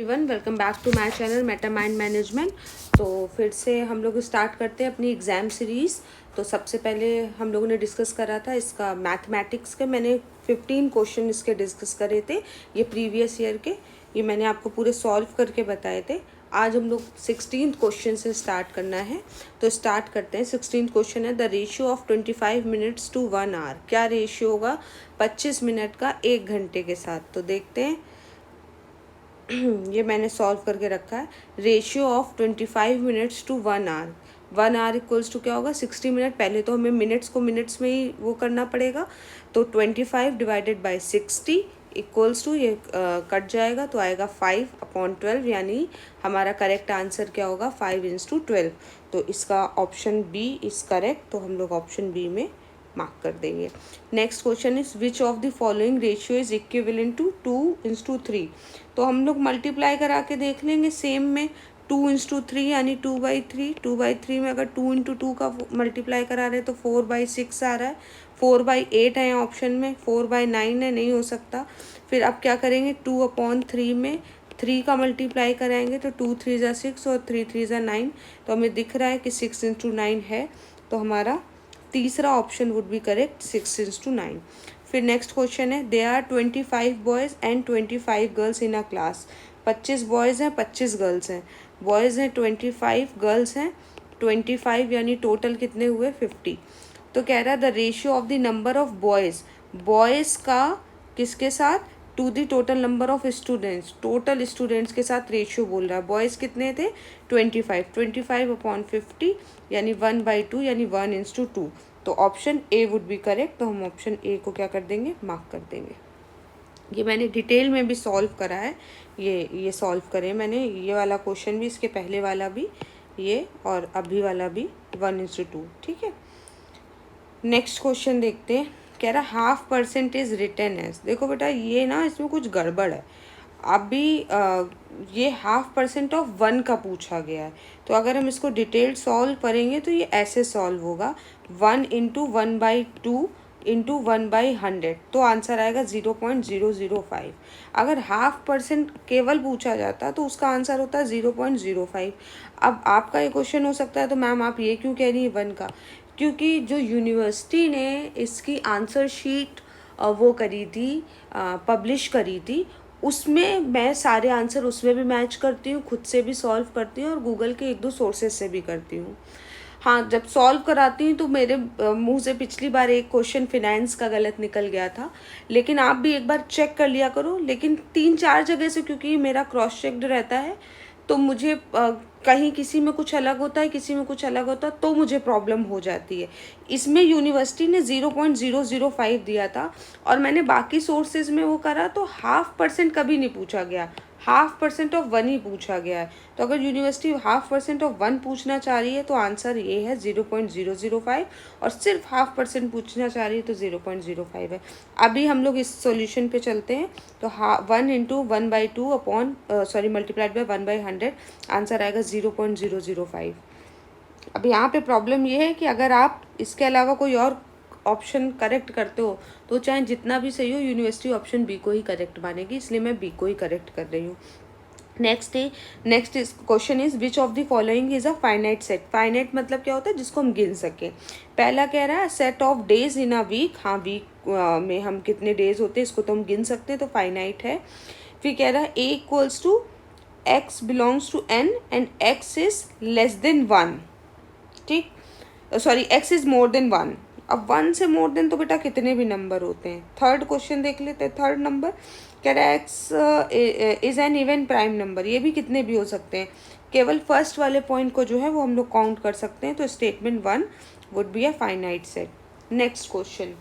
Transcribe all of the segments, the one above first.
Everyone, welcome back to my channel meta mind management. तो फिर से हम लोग स्टार्ट करते हैं अपनी एग्ज़ाम सीरीज़। तो सबसे पहले हम लोगों ने डिस्कस करा था इसका मैथमेटिक्स के, मैंने 15 क्वेश्चन इसके डिस्कस करे थे, ये प्रीवियस ईयर के, ये मैंने आपको पूरे सॉल्व करके बताए थे। आज हम लोग 16th क्वेश्चन से स्टार्ट करना है। तो स्टार्ट करते हैं। 16th क्वेश्चन है, the ratio of 25 minutes to 1 hour. क्या रेशियो होगा 25 मिनट का 1 घंटे के साथ? तो देखते हैं। ये मैंने सॉल्व करके रखा है। Ratio of 25 minutes to 1 hour. 1 hour equals to क्या होगा 60 मिनट। पहले तो हमें मिनट्स को मिनट्स में ही वो करना पड़ेगा। तो 25 डिवाइडेड बाई 60 इक्वल्स टू, ये कट जाएगा तो आएगा 5/12, यानी हमारा करेक्ट आंसर क्या होगा 5/12। तो इसका ऑप्शन बी इज करेक्ट। तो हम लोग ऑप्शन बी में मार्क कर देंगे। Next question is which of the following ratio is equivalent to 2:3। तो हम लोग मल्टीप्लाई करा के देख लेंगे सेम में। 2:3 यानी 2/3। 2/3 में अगर 2 × 2 का मल्टीप्लाई करा रहे तो 4/6 आ रहा है। 4/8 है ऑप्शन में, 4/9 है, नहीं हो सकता। फिर अब क्या करेंगे, 2/3 में 3 का मल्टीप्लाई कराएंगे तो 2 3 ज़ा 6 और 3 3 ज़ा 9। तो हमें दिख रहा है कि 6 × 9 है। तो हमारा तीसरा ऑप्शन वुड बी करेक्ट, 6 × 9। फिर नेक्स्ट क्वेश्चन है, they are 25 boys and 25 girls in a class. 25 boys हैं, 25 गर्ल्स हैं। बॉयज़ हैं 25, गर्ल्स हैं 25, यानी टोटल कितने हुए 50। तो कह रहा है the ratio of the number of boys, boys का किसके साथ, to the total number of students, total students के साथ रेशियो बोल रहा है। बॉयज़ कितने थे 25, 25/50 यानी 1/2 यानी 1:2। तो option A would be correct. तो हम ऑप्शन ए को क्या कर देंगे, मार्क कर देंगे। ये मैंने डिटेल में भी सॉल्व करा है, ये सॉल्व करे मैंने, ये वाला क्वेश्चन भी, इसके पहले वाला भी, ये और अभी वाला भी 1:2। ठीक है। नेक्स्ट क्वेश्चन देखते हैं। कह रहा 0.5% इज रिटन एज। देखो बेटा, ये ना इसमें कुछ गड़बड़ है। अभी ये 0.5% ऑफ 1 का पूछा गया है। तो अगर हम इसको डिटेल सॉल्व करेंगे तो ये ऐसे सॉल्व होगा, 1 × 1/2 × 1/100। तो आंसर आएगा 0.005। अगर 0.5% केवल पूछा जाता तो उसका आंसर होता है 0.05। अब आपका ये क्वेश्चन हो सकता है तो मैम आप ये क्यों कह रही हैं 1 का? क्योंकि जो यूनिवर्सिटी ने इसकी आंसर शीट वो करी थी, पब्लिश करी थी, उसमें मैं सारे आंसर उसमें भी मैच करती हूँ, खुद से भी सॉल्व करती हूँ और गूगल के 1-2 सोर्सेज से भी करती हूँ। हाँ, जब सॉल्व कराती हूँ तो मेरे मुंह से पिछली बार एक क्वेश्चन फिनेंस का गलत निकल गया था, लेकिन आप भी एक बार चेक कर लिया करो। लेकिन 3-4 जगह से, क्योंकि मेरा क्रॉस चेक्ड रहता है, तो मुझे कहीं किसी में कुछ अलग होता है, किसी में कुछ अलग होता है, तो मुझे प्रॉब्लम हो जाती है। इसमें यूनिवर्सिटी ने 0.005 दिया था और मैंने बाकी सोर्सेज में वो करा तो 0.5% कभी नहीं पूछा गया, 0.5% ऑफ 1 ही पूछा गया है। तो अगर यूनिवर्सिटी 0.5% ऑफ 1 पूछना चाह रही है तो आंसर ये है 0.005, और सिर्फ 0.5% पूछना चाह रही है तो 0.05 है। अभी हम लोग इस सॉल्यूशन पे चलते हैं। तो 1 × 1/2 मल्टीप्लाइड बाय 1/100, आंसर आएगा 0.005। अब यहाँ पे प्रॉब्लम ये है कि अगर आप इसके अलावा कोई और ऑप्शन करेक्ट करते हो तो चाहे जितना भी सही हो, यूनिवर्सिटी ऑप्शन बी को ही करेक्ट मानेगी, इसलिए मैं बी को ही करेक्ट कर रही हूँ। Next question is which of the following is a finite set. Finite मतलब क्या होता है, जिसको हम गिन सकें। पहला कह रहा है set of days in a week. हाँ, वीक में हम कितने डेज होते हैं इसको तो हम गिन सकते हैं, तो फाइनाइट है। फिर कह रहा है A equals to x belongs to n and x is less than 1। ठीक, sorry, x is more than 1। अब 1 से मोर देन तो बेटा कितने भी नंबर होते हैं। थर्ड क्वेश्चन देख लेते हैं। थर्ड नंबर कह रहा है x is an even prime number. ये भी कितने भी हो सकते हैं, केवल फर्स्ट वाले पॉइंट को जो है वो हम लोग काउंट कर सकते हैं। तो statement 1 would be a finite set. Next question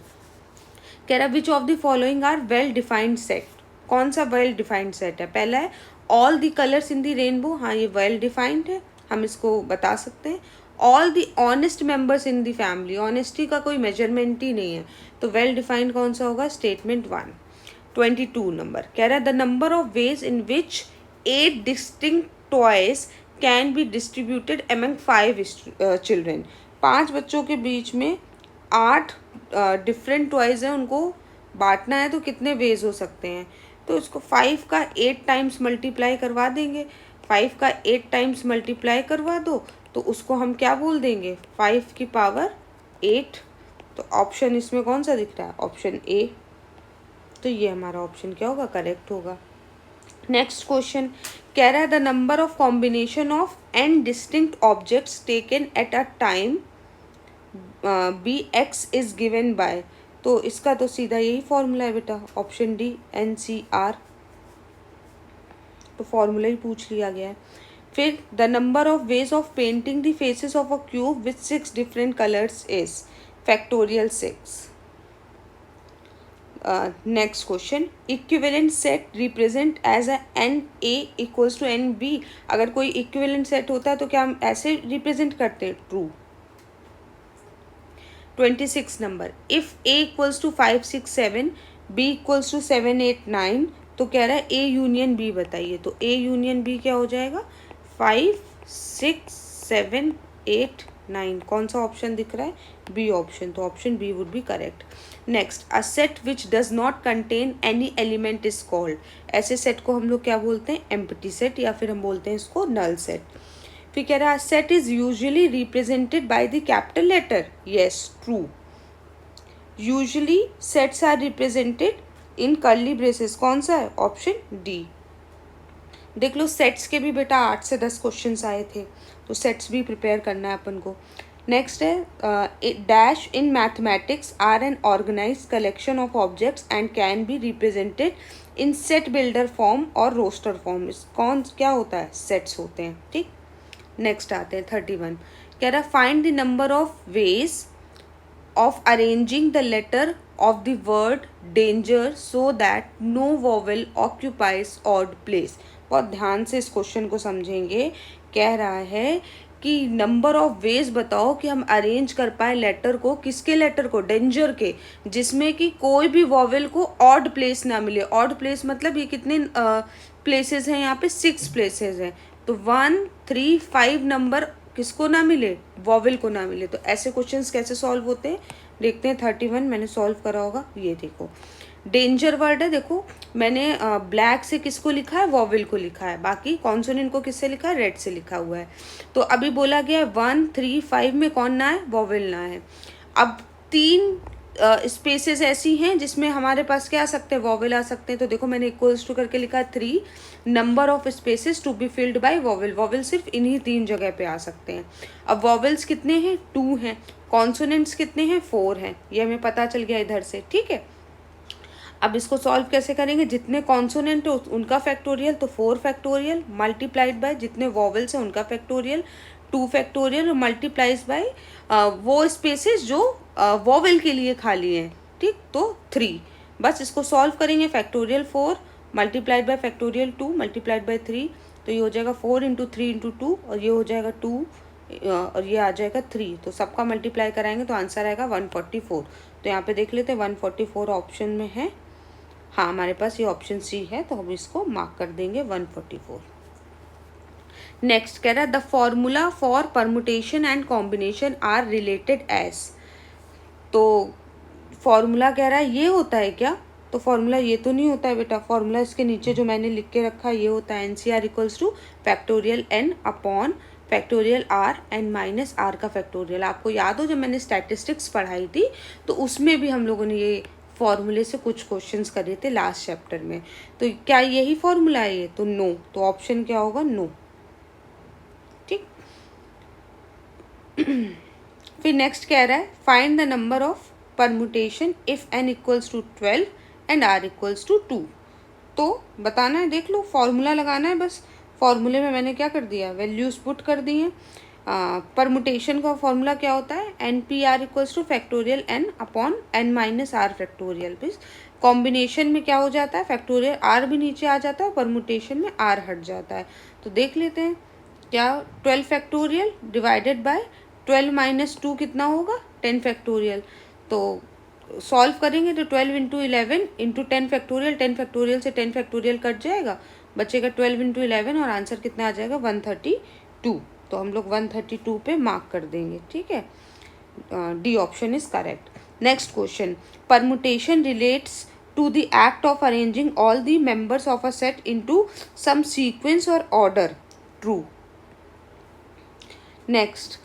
कह रहा है which of the following are well defined set. कौन सा वेल डिफाइंड सेट है? पहला है all the colours in the rainbow. हाँ, ये वेल डिफाइंड है, हम इसको बता सकते हैं। All the honest members in the family, honesty का कोई मेजरमेंट ही नहीं है, तो वेल डिफाइंड कौन सा होगा, स्टेटमेंट 1। 22 नंबर कह रहा है the number of ways in which 8 distinct toys can be distributed among 5 children. 5 बच्चों के बीच में 8 डिफरेंट टॉयज हैं, उनको बांटना है तो कितने वेज हो सकते हैं। तो इसको 5 का 8 टाइम्स मल्टीप्लाई करवा देंगे। 5 का 8 टाइम्स मल्टीप्लाई करवा दो तो उसको हम क्या बोल देंगे, 5 की पावर 8। तो ऑप्शन इसमें कौन सा दिख रहा है, ऑप्शन ए। तो ये हमारा ऑप्शन क्या होगा, करेक्ट होगा। नेक्स्ट क्वेश्चन कह रहा है the number of combination of n distinct objects taken at a time be x is given by. तो इसका तो सीधा यही फॉर्मूला है बेटा, ऑप्शन डी NCR। तो फॉर्मूला ही पूछ लिया गया है। फिर the number of ways of painting the faces of a cube with 6 different colours is factorial 6। Next question equivalent set represent as a NA equals to NB। अगर कोई equivalent set होता है तो क्या हम ऐसे रिप्रेजेंट करते हैं, true. 26 number if A equals to 5 6 7 B equals to 7 8 9। तो कह रहा है A यूनियन B बताइए। तो A यूनियन B क्या हो जाएगा, 5 6 7 8 9। कौन सा ऑप्शन दिख रहा है, बी ऑप्शन। तो option B would be correct. Next a set which does not contain any element is called. ऐसे सेट को हम लोग क्या बोलते हैं, एम्प्टी सेट, या फिर हम बोलते हैं इसको नल सेट। फिर कह रहा है set is usually represented by the capital letter, yes true. Usually sets are represented in curly braces, कौन सा है, ऑप्शन डी। देख लो सेट्स के भी बेटा 8 से 10 क्वेश्चंस आए थे, तो सेट्स भी प्रिपेयर करना है अपन को। नेक्स्ट है dash in mathematics are an organise collection of objects and can be represented in set builder form और रोस्टर फॉर्म। कौन क्या होता है, सेट्स होते हैं, ठीक। नेक्स्ट आते हैं 31। कह रहा find the number of veg of arranging the letter of the word danger so that no vowel occupies odd place। बहुत ध्यान से इस क्वेश्चन को समझेंगे। कह रहा है कि नंबर ऑफ वेज बताओ कि हम अरेंज कर पाए लेटर को, किसके लेटर को, डेंजर के, जिसमें कि कोई भी वॉवेल को ऑड प्लेस ना मिले। ऑड प्लेस मतलब ये कितने प्लेसेस हैं, यहाँ पे 6 प्लेसेस हैं। तो 1 3 5 नंबर किसको ना मिले, वॉवेल को ना मिले। तो ऐसे क्वेश्चंस कैसे सॉल्व होते हैं, देखते हैं। 31 मैंने सॉल्व करा होगा। ये देखो डेंजर वर्ड है, देखो मैंने ब्लैक से किसको लिखा है, वॉवेल को लिखा है, बाकी कॉन्सोनेंट को किससे लिखा है, रेड से लिखा हुआ है। तो अभी बोला गया है 1 3 5 में कौन ना है, वॉवेल ना है। अब 3 स्पेसेस ऐसी हैं जिसमें हमारे पास क्या आ सकते हैं, वॉवेल आ सकते हैं। तो देखो मैंने इक्वल्स टू करके लिखा है 3 number of spaces to be filled by vowel. Vowel सिर्फ इन्हीं 3 जगह पे आ सकते हैं। अब वॉवेल्स कितने हैं, 2 हैं। कॉन्सोनेंट्स कितने हैं, 4 हैं। ये हमें पता चल गया इधर से, ठीक है। अब इसको सॉल्व कैसे करेंगे, जितने कॉन्सोनेंट हो उनका फैक्टोरियल, तो 4 फैक्टोरियल मल्टीप्लाइड बाय जितने वॉवेल्स हैं उनका फैक्टोरियल 2 फैक्टोरियल, और मल्टीप्लाइज बाय वो स्पेसेस जो वॉवेल के लिए खाली हैं, ठीक। तो 3 बस इसको सॉल्व करेंगे। Factorial 4 multiplied by factorial 2 multiplied by 3, तो ये हो जाएगा 4 इंटू 3 इंटू 2, और ये हो जाएगा 2 और ये आ जाएगा 3। तो सबका मल्टीप्लाई कराएंगे तो आंसर आएगा 144। तो यहाँ पे देख लेते हैं 144 ऑप्शन में है। हाँ हमारे पास ये ऑप्शन सी है, तो हम इसको मार्क कर देंगे 144। नेक्स्ट कह रहा है the formula for permutation and combination are related as. तो फॉर्मूला कह रहा है ये होता है क्या, तो फॉर्मूला ये तो नहीं होता है बेटा। फॉर्मूला इसके नीचे जो मैंने लिख के रखा है ये होता है NCR equals two factorial n upon factorial r n minus r का फैक्टोरियल। आपको याद हो जब मैंने स्टैटिस्टिक्स पढ़ाई थी तो उसमें भी हम लोगों ने ये फॉर्मूले से कुछ क्वेश्चंस करे थे लास्ट चैप्टर में। तो क्या यही फॉर्मूला है ये, तो नो। तो ऑप्शन क्या होगा, नो, ठीक। फिर नेक्स्ट कह रहा है find the number of permutation if n equals to 12 and r equals to 2। तो बताना है, देख लो फॉर्मूला लगाना है बस। फॉर्मूले में मैंने क्या कर दिया, वैल्यूज पुट कर दी हैं। परमुटेशन का फॉर्मूला क्या होता है, NPR equals two factorial n upon n minus r factorial. Please combination में क्या हो जाता है, फैक्टोरियल r भी नीचे आ जाता है, परमुटेशन में r हट जाता है। तो देख लेते हैं क्या, 12 फैक्टोरियल डिवाइडेड बाय 12 माइनस 2 कितना होगा, 10 फैक्टोरियल। तो सॉल्व करेंगे तो 12 इंटू 11 इंटू 10 फैक्टोरियल, 10 फैक्टोरियल से 10 फैक्टोरियल कट जाएगा, बचेगा 12 इंटू 11 और आंसर कितना आ जाएगा 132। तो हम लोग 132 पे मार्क कर देंगे, ठीक है। D option is correct. Next question permutation relates to the act of arranging all the members of a set into some sequence or order. True. Next,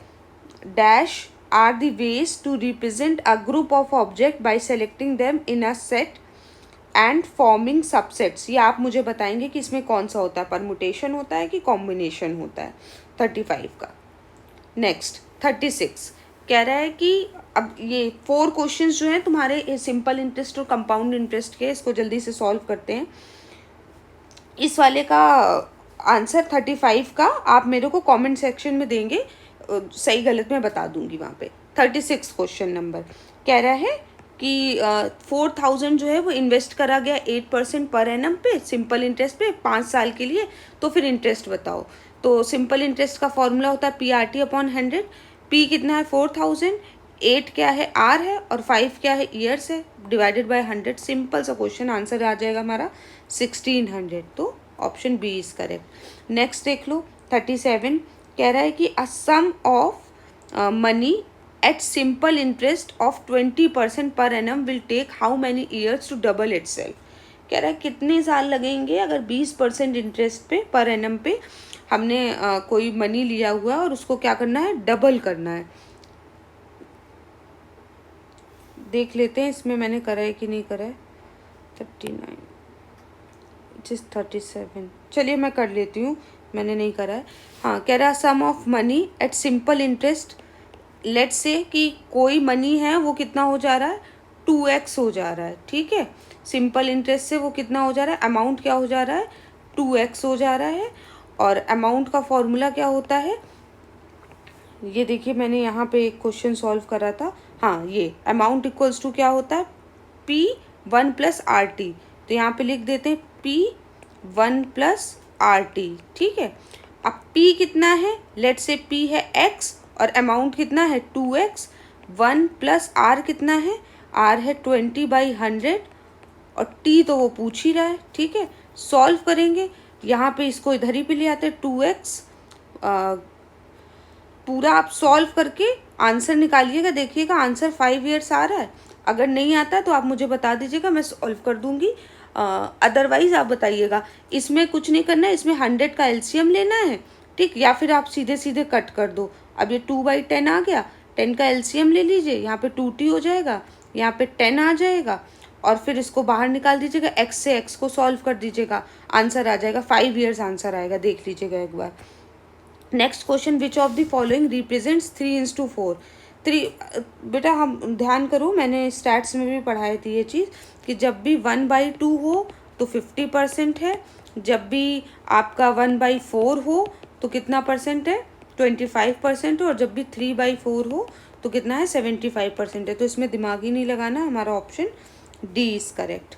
dash are the ways to represent a group of object by selecting them in a set and forming subsets. ये आप मुझे बताएंगे कि इसमें कौन सा होता है, परमुटेशन होता है कि कॉम्बिनेशन होता है 35 का. नेक्स्ट 36 कह रहा है कि अब ये 4 क्वेश्चंस जो हैं तुम्हारे सिंपल इंटरेस्ट और कंपाउंड इंटरेस्ट के, इसको जल्दी से सॉल्व करते हैं. इस वाले का आंसर 35 का आप मेरे को कमेंट सेक्शन में देंगे, सही गलत मैं बता दूंगी वहाँ पे. 36 क्वेश्चन नंबर कह रहा है कि 4000 जो है वो इन्वेस्ट करा गया 8% पर एनम पे सिंपल इंटरेस्ट पे 5 साल के लिए. तो फिर इंटरेस्ट बताओ. तो सिंपल इंटरेस्ट का फॉर्मूला होता है PRT/100. P कितना है 4000, 8 क्या है R है और 5 क्या है ईयर्स है, डिवाइडेड बाय 100. सिंपल सा क्वेश्चन, आंसर आ जाएगा हमारा 1600. तो option B is correct. Next देख लो 37 कह रहा है कि a sum of money at simple interest of 20% per annum will take how many years to double itself. कह रहा है कितने साल लगेंगे अगर 20% इंटरेस्ट पे पर एनम पे हमने कोई मनी लिया हुआ है और उसको क्या करना है, डबल करना है. देख लेते हैं इसमें मैंने करा है कि नहीं करा है. 39 37, चलिए मैं कर लेती हूँ, मैंने नहीं करा है. हाँ, कह रहा sum of money at simple interest. Let's say कि कोई मनी है वो कितना हो जा रहा है, 2x हो जा रहा है. ठीक है, सिंपल इंटरेस्ट से वो कितना हो जा रहा है, अमाउंट क्या हो जा रहा है, 2x हो जा रहा है. और अमाउंट का फॉर्मूला क्या होता है, ये देखिए मैंने यहाँ पे एक क्वेश्चन सॉल्व करा था. हाँ, ये अमाउंट इक्वल्स टू क्या होता है, P1 + RT. तो यहाँ पे लिख देते हैं P1 + RT. ठीक है, अब P कितना है, लेट्स से P है x और अमाउंट कितना है 2x. 1 + R कितना है, R है 20/100 और T तो वो पूछ ही रहा है. ठीक है, सॉल्व करेंगे. यहाँ पे इसको इधर ही पे ले आते हैं 2x. पूरा आप सॉल्व करके आंसर निकालिएगा. देखिएगा आंसर 5 ईयर्स आ रहा है. अगर नहीं आता तो आप मुझे बता दीजिएगा, मैं सॉल्व कर दूंगी. अदरवाइज आप बताइएगा. इसमें कुछ नहीं करना है, इसमें 100 का एलसीएम लेना है. ठीक, या फिर आप सीधे सीधे कट कर दो. अब ये 2/10 आ गया, 10 का एलसीएम ले लीजिए, यहाँ पे 2t हो जाएगा, यहाँ पे 10 आ जाएगा और फिर इसको बाहर निकाल दीजिएगा. x से x को सॉल्व कर दीजिएगा, आंसर आ जाएगा 5 ईयर्स आंसर आएगा. देख लीजिएगा एक बार. Next question, which of the following represents 3:4. 3 बेटा हम ध्यान करो, मैंने स्टैट्स में भी पढ़ाई थी ये चीज़ कि जब भी 1/2 हो तो 50% है, जब भी आपका 1/4 हो तो कितना परसेंट है, 25% हो, और जब भी 3/4 हो तो कितना है, 75% है. तो इसमें दिमाग ही नहीं लगाना, हमारा option D is correct.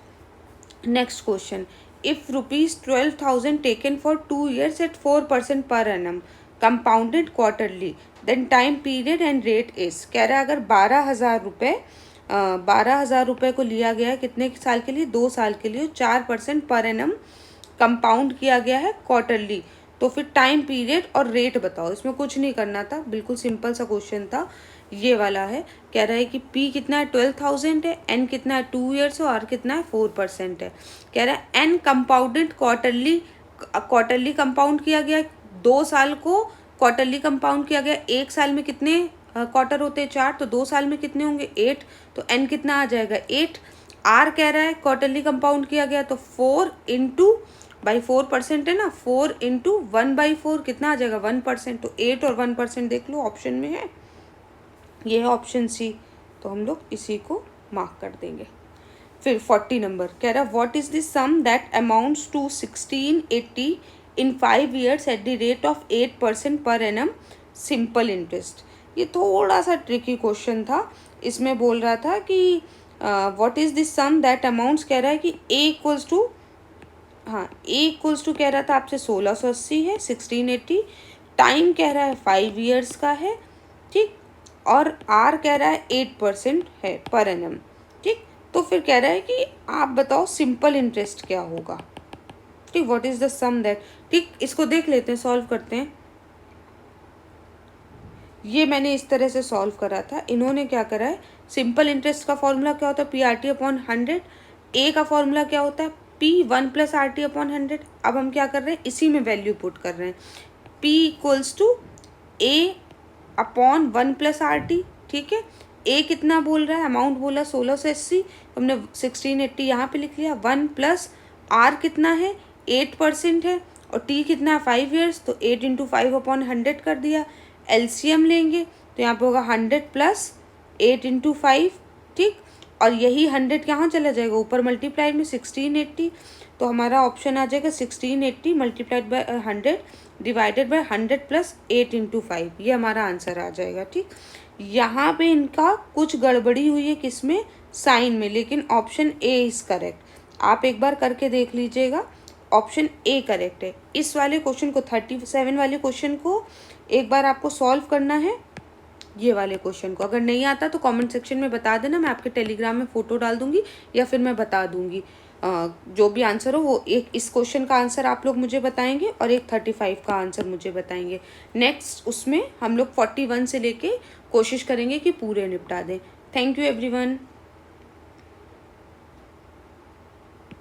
Next question, if ₹12,000 taken for 2 years at 4% per annum compounded quarterly then time period and rate is. कह रहा है अगर 12,000 रुपये को लिया गया है कितने साल के लिए, 2 साल के लिए, 4% पर एनम कंपाउंड किया गया है क्वार्टरली, तो फिर टाइम पीरियड और रेट बताओ. इसमें कुछ नहीं करना था, बिल्कुल सिंपल सा क्वेश्चन था. ये वाला है, कह रहा है कि P कितना है 12,000 है, N कितना है 2 years है, R कितना है 4% है. कह रहा है N कंपाउंडेड क्वार्टरली कंपाउंड किया गया, 2 साल को क्वार्टरली कंपाउंड किया गया. 1 साल में कितने क्वार्टर होते हैं, 4, तो 2 साल में कितने होंगे 8. तो N कितना आ जाएगा 8. R कह रहा है क्वार्टरली कंपाउंड किया गया तो 4/4% है ना, 4 × 1/4 कितना आ जाएगा 1%. तो 8 और 1% देख लो ऑप्शन में है, ये है ऑप्शन सी. तो हम लोग इसी को मार्क कर देंगे. फिर 40 नंबर कह रहा है what is this sum that amounts to 1680 in 5 years at the rate of 8% per annum simple interest. ये थोड़ा सा ट्रिकी क्वेश्चन था. इसमें बोल रहा था कि what is this sum that amounts, कह रहा है कि A इक्वल्स टू, हाँ A इक्वल्स टू कह रहा था आपसे 1680 है, 1680. टाइम कह रहा है 5 years का है. ठीक, और R कह रहा है 8% है पर एनम. ठीक, तो फिर कह रहा है कि आप बताओ सिंपल इंटरेस्ट क्या होगा. ठीक, what is the sum that. ठीक, इसको देख लेते हैं, सॉल्व करते हैं. ये मैंने इस तरह से सॉल्व करा था. इन्होंने क्या करा है, सिंपल इंटरेस्ट का फॉर्मूला क्या होता है, PRT/100. ए का फॉर्मूला क्या होता है, पी 1+RT/100। अब हम क्या कर रहे हैं, इसी में वैल्यू पुट कर रहे हैं, पी इक्वल्स टू A/1+RT। ठीक है, ए कितना बोल रहा है, अमाउंट बोला 1680, हमने 1680 यहाँ पे लिख लिया। 1+R कितना है, 8% है, और टी कितना है 5 ईयर्स, तो 8 × 5/100 कर दिया। एलसीएम लेंगे तो यहाँ पे होगा 100 + 8 × 5। ठीक, और यही 100 यहाँ चला जाएगा ऊपर मल्टीप्लाई में 1680, तो हमारा ऑप्शन आ जाएगा 1680 × 100 डिवाइडेड बाय 100 + 8 × 5, ये हमारा आंसर आ जाएगा। ठीक, यहाँ पे इनका कुछ गड़बड़ी हुई है, किसमें, साइन में, लेकिन ऑप्शन ए इज़ करेक्ट। आप एक बार करके देख लीजिएगा, ऑप्शन ए करेक्ट है। इस वाले क्वेश्चन को 37 वाले क्वेश्चन को एक बार आपको सॉल्व करना है। ये वाले क्वेश्चन को अगर नहीं आता तो कमेंट सेक्शन में बता देना, मैं आपके टेलीग्राम में फ़ोटो डाल दूंगी या फिर मैं बता दूंगी। जो भी आंसर हो वो, एक इस क्वेश्चन का आंसर आप लोग मुझे बताएंगे और एक 35 का आंसर मुझे बताएंगे। नेक्स्ट उसमें हम लोग 41 से लेके कोशिश करेंगे कि पूरे निपटा दें। Thank you everyone.